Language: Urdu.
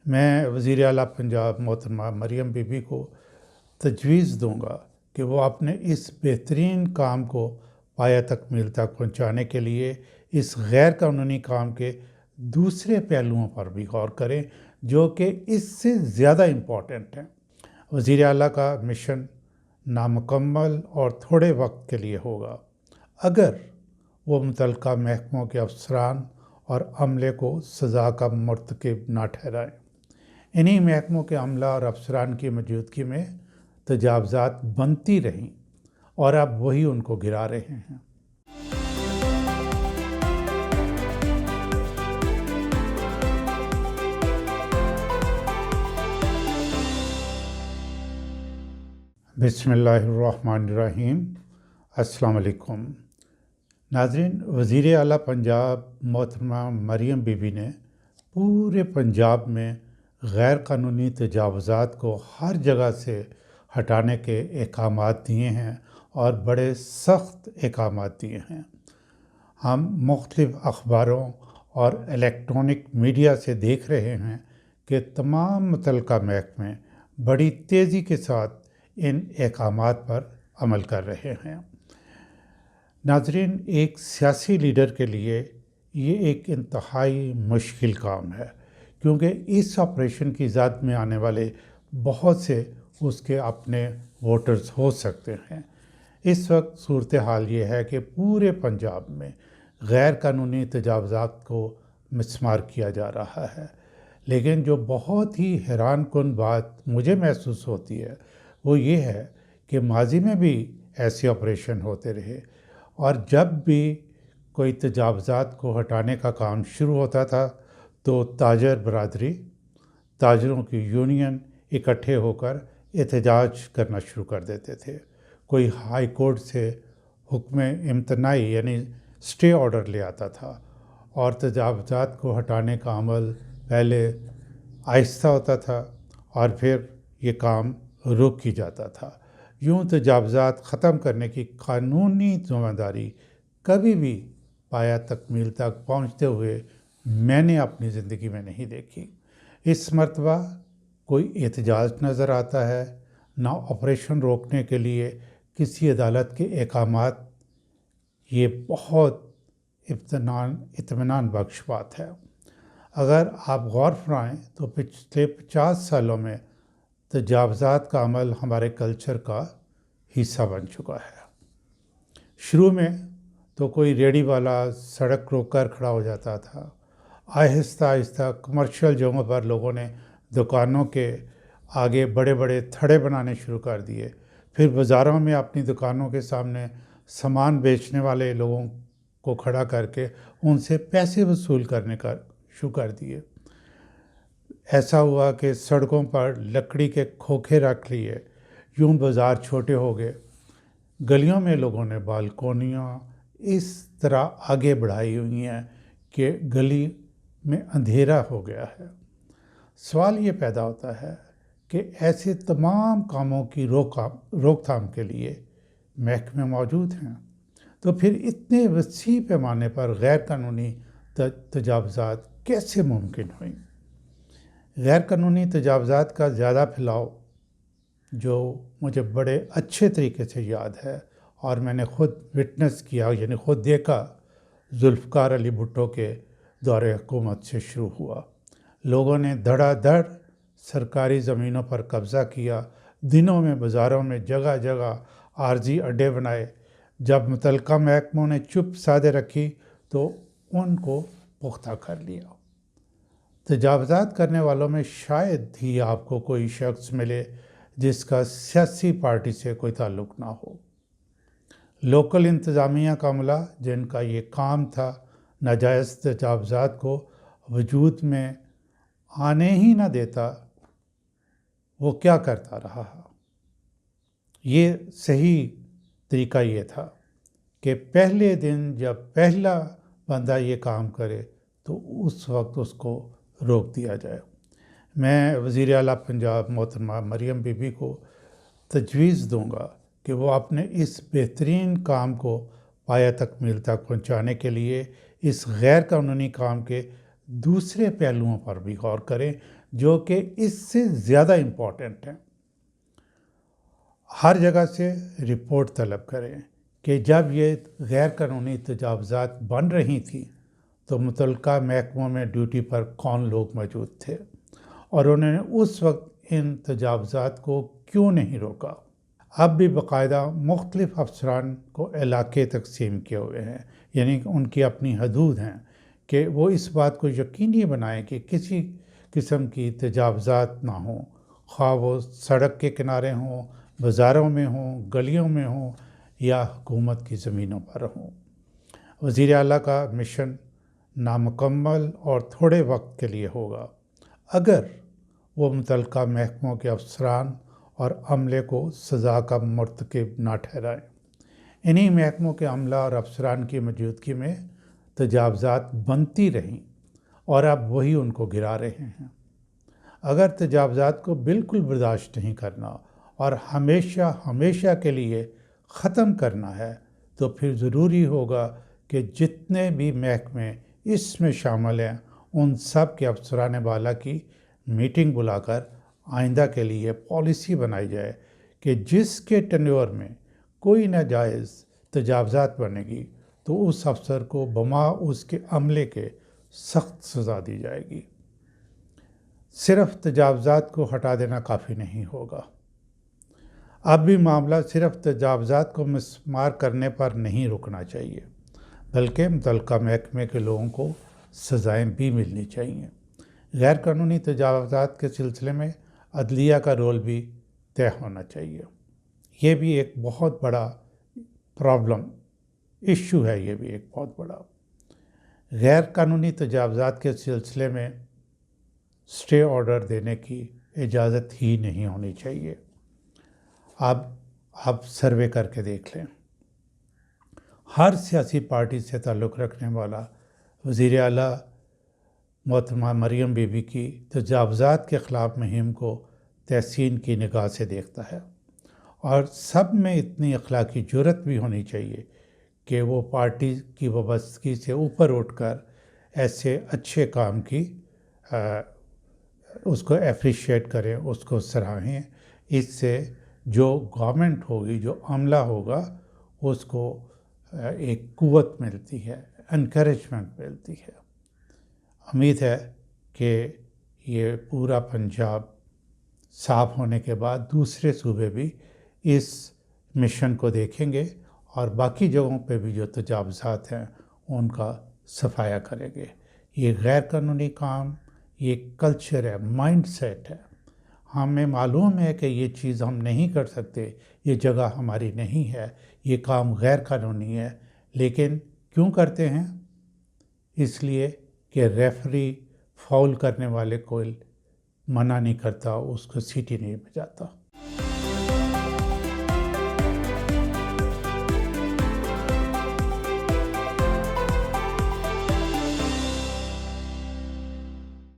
میں وزیر اعلیٰ پنجاب محترمہ مریم بی بی کو تجویز دوں گا کہ وہ اپنے اس بہترین کام کو پایہ تکمیل تک پہنچانے کے لیے اس غیر قانونی کام کے دوسرے پہلوؤں پر بھی غور کریں جو کہ اس سے زیادہ امپورٹنٹ ہیں۔ وزیر اعلیٰ کا مشن نامکمل اور تھوڑے وقت کے لیے ہوگا اگر وہ متعلقہ محکموں کے افسران اور عملے کو سزا کا مرتکب نہ ٹھہرائیں۔ انہی محکموں کے عملہ اور افسران کی موجودگی میں تجاوزات بنتی رہیں اور اب وہی ان کو گرا رہے ہیں۔ بسم اللہ الرحمن الرحیم۔ السلام علیکم ناظرین، وزیر اعلیٰ پنجاب محترمہ مریم بی بی نے پورے پنجاب میں غیر قانونی تجاوزات کو ہر جگہ سے ہٹانے کے احکامات دیے ہیں اور بڑے سخت احکامات دیے ہیں۔ ہم مختلف اخباروں اور الیکٹرانک میڈیا سے دیکھ رہے ہیں کہ تمام متعلقہ محکمے بڑی تیزی کے ساتھ ان احکامات پر عمل کر رہے ہیں۔ ناظرین، ایک سیاسی لیڈر کے لیے یہ ایک انتہائی مشکل کام ہے کیونکہ اس آپریشن کی زد میں آنے والے بہت سے اس کے اپنے ووٹرز ہو سکتے ہیں۔ اس وقت صورتحال یہ ہے کہ پورے پنجاب میں غیر قانونی تجاوزات کو مسمار کیا جا رہا ہے، لیکن جو بہت ہی حیران کن بات مجھے محسوس ہوتی ہے وہ یہ ہے کہ ماضی میں بھی ایسے آپریشن ہوتے رہے اور جب بھی کوئی تجاوزات کو ہٹانے کا کام شروع ہوتا تھا تو تاجر برادری، تاجروں کی یونین اکٹھے ہو کر احتجاج کرنا شروع کر دیتے تھے۔ کوئی ہائی کورٹ سے حکم امتناعی یعنی اسٹے آرڈر لے آتا تھا اور تجاوزات کو ہٹانے کا عمل پہلے آہستہ ہوتا تھا اور پھر یہ کام روک کی جاتا تھا۔ یوں تجاوزات ختم کرنے کی قانونی ذمہ داری کبھی بھی پایہ تکمیل تک پہنچتے ہوئے میں نے اپنی زندگی میں نہیں دیکھی۔ اس مرتبہ کوئی احتجاج نظر آتا ہے نہ آپریشن روکنے کے لیے کسی عدالت کے احکامات۔ یہ بہت اطمینان بخش بات ہے۔ اگر آپ غور فرمائیں تو پچھلے 50 سالوں میں تجاوزات کا عمل ہمارے کلچر کا حصہ بن چکا ہے۔ شروع میں تو کوئی ریڑھی والا سڑک روک کر کھڑا ہو جاتا تھا۔ آہستہ آہستہ کمرشل جگہوں پر لوگوں نے دکانوں کے آگے بڑے بڑے تھڑے بنانے شروع کر دیے، پھر بازاروں میں اپنی دکانوں کے سامنے سامان بیچنے والے لوگوں کو کھڑا کر کے ان سے پیسے وصول کرنے کا شروع کر دیے۔ ایسا ہوا کہ سڑکوں پر لکڑی کے کھوکھے رکھ لیے، یوں بازار چھوٹے ہو گئے۔ گلیوں میں لوگوں نے بالکونیاں اس طرح آگے بڑھائی ہوئی ہیں کہ گلی میں اندھیرا ہو گیا ہے۔ سوال یہ پیدا ہوتا ہے کہ ایسے تمام کاموں کی روک تھام کے لیے محکمے موجود ہیں، تو پھر اتنے وسیع پیمانے پر غیر قانونی تجاوزات کیسے ممکن ہوئیں؟ غیر قانونی تجاوزات کا زیادہ پھیلاؤ جو مجھے بڑے اچھے طریقے سے یاد ہے اور میں نے خود وٹنس کیا یعنی خود دیکھا، ذوالفقار علی بھٹو کے دور حکومت سے شروع ہوا۔ لوگوں نے دھڑا دھڑ سرکاری زمینوں پر قبضہ کیا، دنوں میں بازاروں میں جگہ جگہ عارضی اڈے بنائے۔ جب متعلقہ محکموں نے چپ سادھے رکھی تو ان کو پختہ کر لیا۔ تجاوزات کرنے والوں میں شاید ہی آپ کو کوئی شخص ملے جس کا سیاسی پارٹی سے کوئی تعلق نہ ہو۔ لوکل انتظامیہ کا عملہ جن کا یہ کام تھا ناجائز تجاوزات کو وجود میں آنے ہی نہ دیتا، وہ کیا کرتا رہا؟ یہ صحیح طریقہ یہ تھا کہ پہلے دن جب پہلا بندہ یہ کام کرے تو اس وقت اس کو روک دیا جائے۔ میں وزیر اعلیٰ پنجاب محترمہ مریم بی بی کو تجویز دوں گا کہ وہ اپنے اس بہترین کام کو پایہ تکمیل تک پہنچانے کے لیے اس غیر قانونی کام کے دوسرے پہلوؤں پر بھی غور کریں جو کہ اس سے زیادہ امپورٹنٹ ہیں۔ ہر جگہ سے رپورٹ طلب کریں کہ جب یہ غیر قانونی تجاوزات بن رہی تھیں تو متعلقہ محکموں میں ڈیوٹی پر کون لوگ موجود تھے اور انہوں نے اس وقت ان تجاوزات کو کیوں نہیں روکا۔ اب بھی باقاعدہ مختلف افسران کو علاقے تقسیم کیے ہوئے ہیں، یعنی ان کی اپنی حدود ہیں کہ وہ اس بات کو یقینی بنائیں کہ کسی قسم کی تجاوزات نہ ہوں، خواہ وہ سڑک کے کنارے ہوں، بازاروں میں ہوں، گلیوں میں ہوں یا حکومت کی زمینوں پر ہوں۔ وزیر اعلیٰ کا مشن نامکمل اور تھوڑے وقت کے لیے ہوگا اگر وہ متعلقہ محکموں کے افسران اور عملے کو سزا کا مرتکب نہ ٹھہرائیں۔ انہی محکموں کے عملہ اور افسران کی موجودگی میں تجاوزات بنتی رہیں اور اب وہی ان کو گرا رہے ہیں۔ اگر تجاوزات کو بالکل برداشت نہیں کرنا اور ہمیشہ کے لیے ختم کرنا ہے تو پھر ضروری ہوگا کہ جتنے بھی محکمے اس میں شامل ہیں ان سب کے افسران بالا کی میٹنگ بلا کر آئندہ کے لیے پالیسی بنائی جائے کہ جس کے ٹینیور میں کوئی ناجائز تجاوزات بنے گی تو اس افسر کو بما اس کے عملے کے سخت سزا دی جائے گی۔ صرف تجاوزات کو ہٹا دینا کافی نہیں ہوگا۔ اب بھی معاملہ صرف تجاوزات کو مسمار کرنے پر نہیں رکنا چاہیے، بلکہ متعلقہ محکمے کے لوگوں کو سزائیں بھی ملنی چاہیے۔ غیر قانونی تجاوزات کے سلسلے میں عدلیہ کا رول بھی طے ہونا چاہیے۔ یہ بھی ایک بہت بڑا ایشو ہے، یہ بھی ایک بہت بڑا۔ غیر قانونی تجاوزات کے سلسلے میں اسٹے آرڈر دینے کی اجازت ہی نہیں ہونی چاہیے۔ اب آپ سروے کر کے دیکھ لیں، ہر سیاسی پارٹی سے تعلق رکھنے والا وزیر اعلیٰ محترمہ مریم بی بی کی تجاوزات کے خلاف مہم کو تحسین کی نگاہ سے دیکھتا ہے، اور سب میں اتنی اخلاقی جرات بھی ہونی چاہیے کہ وہ پارٹی کی وابستگی سے اوپر اٹھ کر ایسے اچھے کام کی اس کو اپریشیٹ کریں، اس کو سراہیں۔ اس سے جو گورنمنٹ ہوگی، جو عملہ ہوگا، اس کو ایک قوت ملتی ہے، انکریجمنٹ ملتی ہے۔ امید ہے کہ یہ پورا پنجاب صاف ہونے کے بعد دوسرے صوبے بھی اس مشن کو دیکھیں گے اور باقی جگہوں پہ بھی جو تجاوزات ہیں ان کا صفایا کریں گے۔ یہ غیر قانونی کام، یہ کلچر ہے، مائنڈ سیٹ ہے۔ ہمیں معلوم ہے کہ یہ چیز ہم نہیں کر سکتے، یہ جگہ ہماری نہیں ہے، یہ کام غیر قانونی ہے، لیکن کیوں کرتے ہیں؟ اس لیے کہ ریفری فاؤل کرنے والے کو منع نہیں کرتا، اس کو سیٹی نہیں بجاتا۔